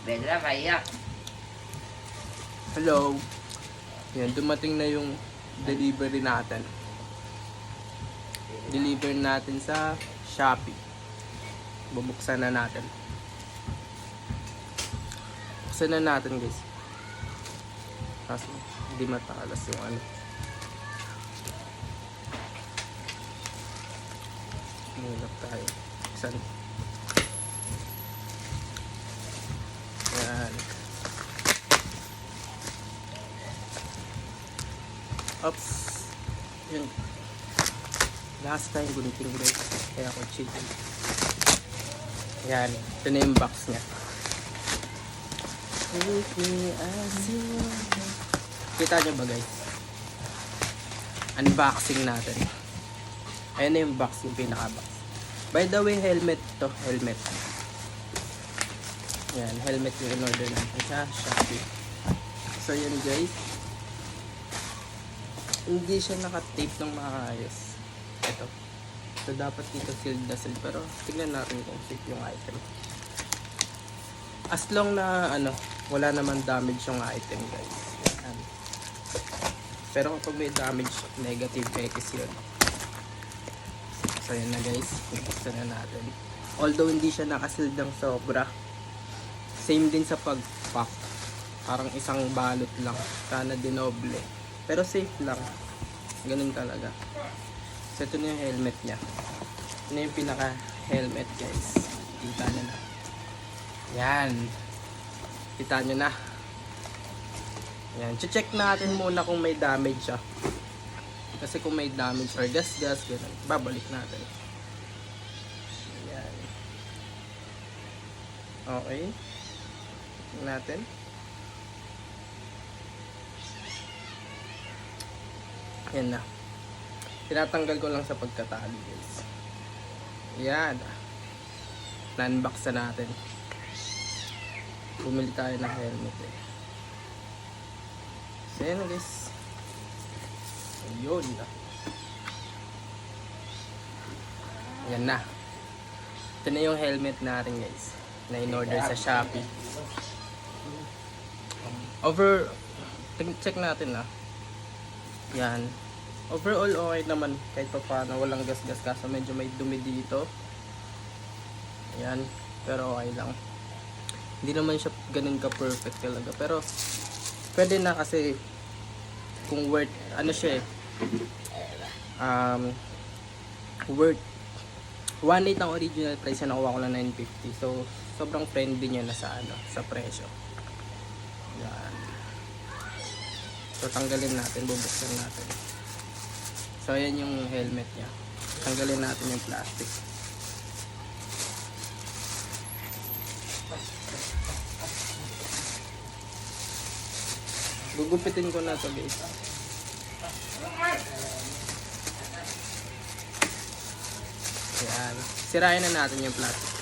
Bella, kaya. Hello. Yan, dumating na yung delivery natin. Deliver natin sa Shopee. Bubuksan na natin. Buksan na natin, guys. Kasi hindi matakalas yung ano. Mulap tayo. Buksan. Yan. Oops. Yun. Last time gunting guys. Kaya ako chicken. Yan. Ito na yung box niya. Kita nyo ba guys? Unboxing natin. Ayan na yung box, yung pinaka-box. By the way, helmet to. Helmet. Yan. Helmet yung in-order natin sa Shopee. So yun guys. Hindi siya naka-tape ng maayos. Ito. So dapat dito sealed na sealed. Pero tignan natin kung safe yung item. As long na ano, wala naman damage yung item guys. Yan. Pero kapag may damage, negative X yun. So yun na guys. Buksan na natin. Although hindi siya naka-sealed ng sobra. Same din sa pag-pack. Parang isang balot lang. Sana dinoble. Pero safe lang. Ganun talaga. So ito na yung helmet niya. Ito na yung pinaka-helmet guys. Kita nyo na. Yan. Kita nyo na. Yan. Check natin muna kung may damage siya. Kasi kung may damage or gas-gas, ganun. Babalik natin. Yan. Okay. Tignan natin. Yan na. Tinatanggal ko lang sa pagkatali guys. Yan. Na-unbox na natin. Bumili tayo ng helmet eh. So yan guys. Ayun na. Yan na. Ito na yung helmet natin guys. Na in-order sa Shopee. Check natin na. Yan. Overall okay naman kahit pa paano, walang gas-gas kaso medyo may dumi dito. Yan. Pero okay lang. Hindi naman siya ganun ka perfect talaga. Pero pwede na kasi kung worth ano siya eh. Worth 1.8 ang original price na nakuha ko lang 950. So sobrang friendly niya na sa ano, sa presyo. Yan. So tanggalin natin, bubuksan natin. So ayan yung helmet niya. Tanggalin natin yung plastic. Gugupitin ko na to guys. Ayan. Sirayan na natin yung plastic.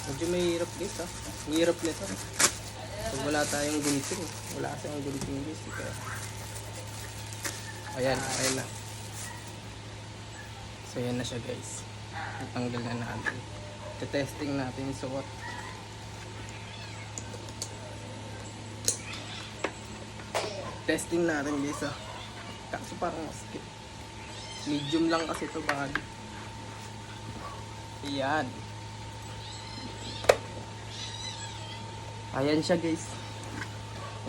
Medyo may hirap guys ha. Ang hirap nito. Pag wala tayong gunting. Wala kasi ang gunting guys. Kaya. Ayan. Ayan na. So ayan na siya guys. Natanggal na natin. Testing natin yung suot. Testing natin guys ha. Kaso parang maskip. Medium lang kasi ito body. Ayan. Ayan siya guys.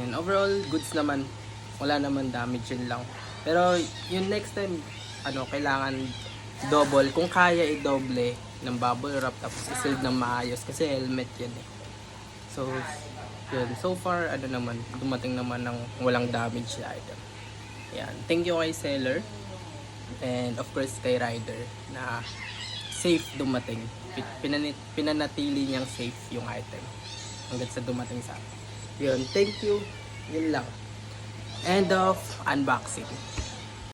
And overall goods naman. Wala naman damage, yun lang. Pero yung next time ano, kailangan double. Kung kaya i-double ng bubble wrap tapos i-sealed ng maayos kasi helmet yan eh. So yun. So far ano naman, dumating naman ng walang damage na item. Yan. Thank you kay seller. And of course kay rider na safe dumating. Pinanatili niyang safe yung item hanggang sa dumating sa akin. Yun, thank you. Yun lang. End of unboxing.